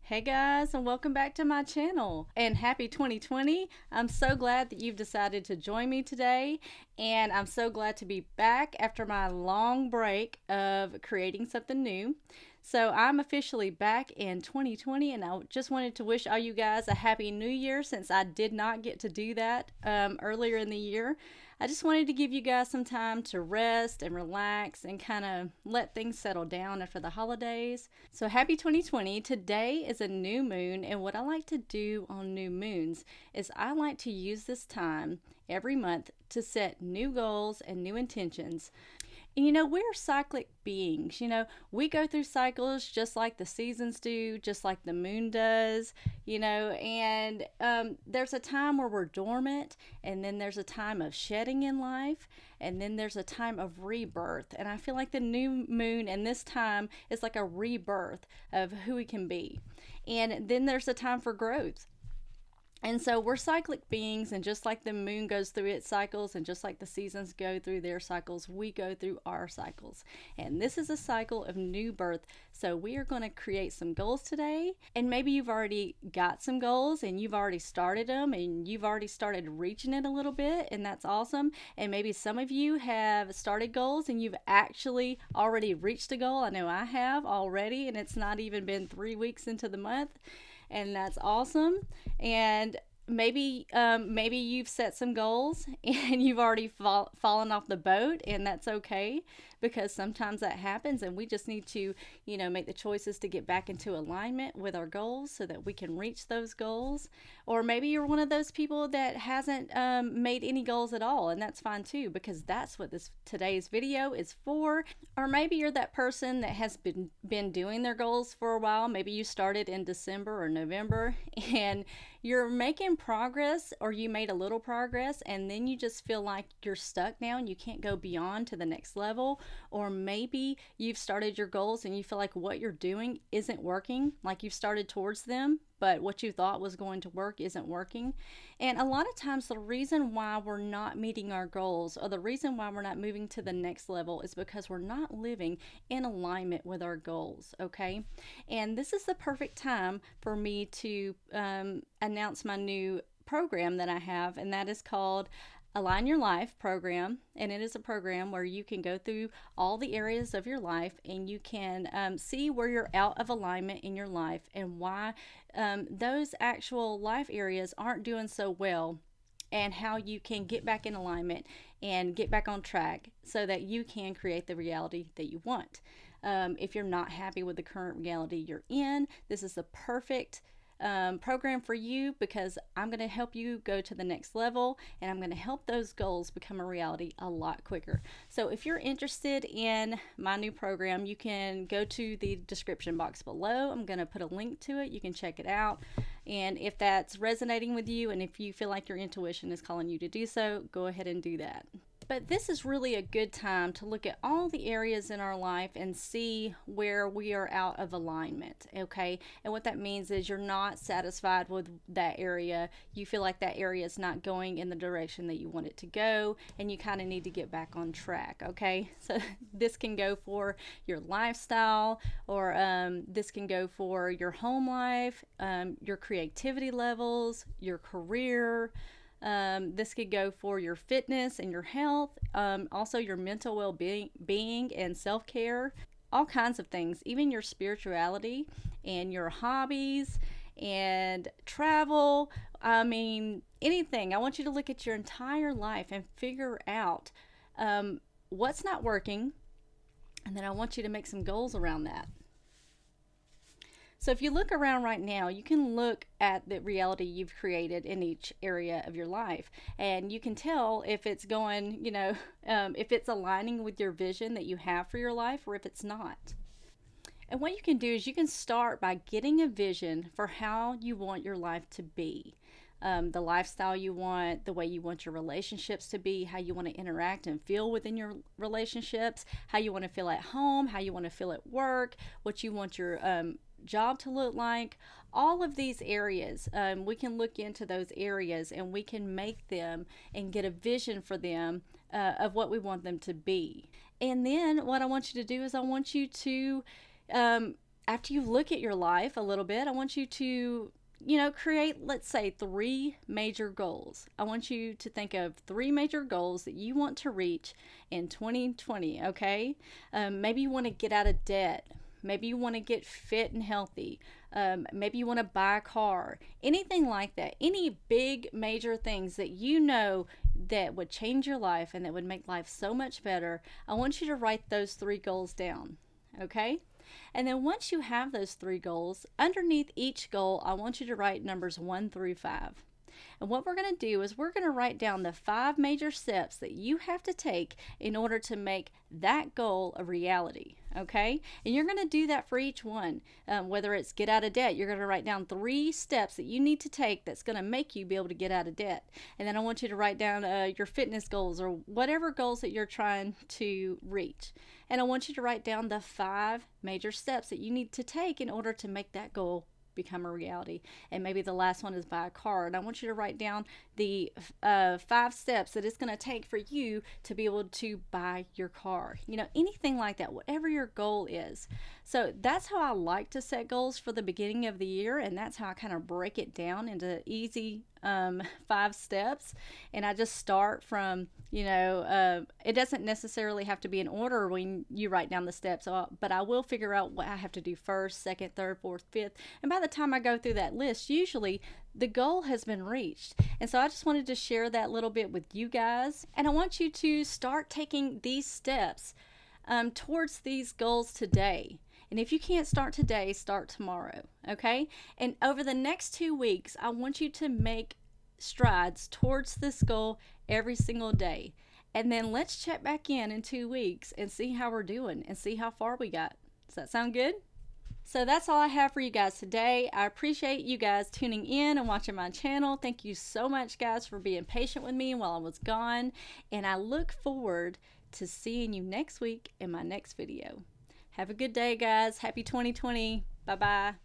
Hey guys, and welcome back to my channel. And happy 2020. I'm so glad that you've decided to join me today. And I'm so glad to be back after my long break of creating something new. So I'm officially back in 2020, and I just wanted to wish all you guys a happy new year since I did not get to do that earlier in the year. I just wanted to give you guys some time to rest and relax and kind of let things settle down after the holidays. So, happy 2020. Today is a new moon, and what I like to do on new moons is I like to use this time every month to set new goals and new intentions. And we're cyclic beings. We go through cycles just like the seasons do, just like the moon does, and there's a time where we're dormant, and then there's a time of shedding in life, and then there's a time of rebirth. And I feel like the new moon and this time is like a rebirth of who we can be. And then there's a time for growth. And so we're cyclic beings, and just like the moon goes through its cycles, and just like the seasons go through their cycles, we go through our cycles. And this is a cycle of new birth. So we are going to create some goals today. And maybe you've already got some goals and you've already started them and you've already started reaching it a little bit, and that's awesome. And maybe some of you have started goals and you've actually already reached a goal. I know I have already, and it's not even been 3 weeks into the month, and that's awesome. And maybe you've set some goals and you've already fallen off the boat, and that's okay, because sometimes that happens, and we just need to make the choices to get back into alignment with our goals so that we can reach those goals. Or maybe you're one of those people that hasn't made any goals at all, and that's fine too, because that's what this today's video is for. Or maybe you're that person that has been doing their goals for a while. Maybe you started in December or November and you're making progress, or you made a little progress, and then you just feel like you're stuck now and you can't go beyond to the next level. Or maybe you've started your goals and you feel like what you're doing isn't working, like you've started towards them, but what you thought was going to work isn't working. And a lot of times, the reason why we're not meeting our goals, or the reason why we're not moving to the next level, is because we're not living in alignment with our goals, okay? And this is the perfect time for me to announce my new program that I have, and that is called Align Your Life program. And it is a program where you can go through all the areas of your life, and you can see where you're out of alignment in your life, and why those actual life areas aren't doing so well, and how you can get back in alignment and get back on track so that you can create the reality that you want. If you're not happy with the current reality you're in, this is the perfect program for you, because I'm going to help you go to the next level, and I'm going to help those goals become a reality a lot quicker. So if you're interested in my new program, you can go to the description box below. I'm going to put a link to it. You can check it out. And if that's resonating with you, and if you feel like your intuition is calling you to do so, go ahead and do that. But this is really a good time to look at all the areas in our life and see where we are out of alignment, okay? And what that means is you're not satisfied with that area. You feel like that area is not going in the direction that you want it to go, and you kind of need to get back on track, okay? So this can go for your lifestyle, or this can go for your home life, your creativity levels, your career. This could go for your fitness and your health, also your mental well-being and self-care, all kinds of things, even your spirituality and your hobbies and travel. I mean, anything. I want you to look at your entire life and figure out what's not working, and then I want you to make some goals around that. So if you look around right now, you can look at the reality you've created in each area of your life, and you can tell if it's going, if it's aligning with your vision that you have for your life, or if it's not. And what you can do is you can start by getting a vision for how you want your life to be. The lifestyle you want, the way you want your relationships to be, how you want to interact and feel within your relationships, how you want to feel at home, how you want to feel at work, what you want your job to look like. All of these areas, we can look into those areas, and we can make them and get a vision for them of what we want them to be. And then what I want you to do is I want you to after you look at your life a little bit, I want you to, create, let's say, 3 major goals. I want you to think of 3 major goals that you want to reach in 2020, okay? Maybe you want to get out of debt. Maybe you want to get fit and healthy. Maybe you want to buy a car. Anything like that. Any big major things that you know that would change your life and that would make life so much better. I want you to write those 3 goals down. Okay? And then once you have those 3 goals, underneath each goal, I want you to write numbers 1 through 5. And what we're going to do is we're going to write down the 5 major steps that you have to take in order to make that goal a reality. Okay? And you're going to do that for each one. Whether it's get out of debt, you're going to write down 3 steps that you need to take that's going to make you be able to get out of debt. And then I want you to write down your fitness goals or whatever goals that you're trying to reach. And I want you to write down the 5 major steps that you need to take in order to make that goal become a reality. And maybe the last one is buy a car. And I want you to write down the 5 steps that it's going to take for you to be able to buy your car. Anything like that, whatever your goal is. So that's how I like to set goals for the beginning of the year, and that's how I kind of break it down into easy 5 steps. And I just start from, it doesn't necessarily have to be in order when you write down the steps, but I will figure out what I have to do first, second, third, fourth, fifth. And by the time I go through that list, usually the goal has been reached. And so I just wanted to share that little bit with you guys. And I want you to start taking these steps towards these goals today. And if you can't start today, start tomorrow, okay? And over the next 2 weeks, I want you to make strides towards this goal every single day. And then let's check back in 2 weeks and see how we're doing and see how far we got. Does that sound good? So that's all I have for you guys today. I appreciate you guys tuning in and watching my channel. Thank you so much, guys, for being patient with me while I was gone. And I look forward to seeing you next week in my next video. Have a good day, guys. Happy 2020. Bye-bye.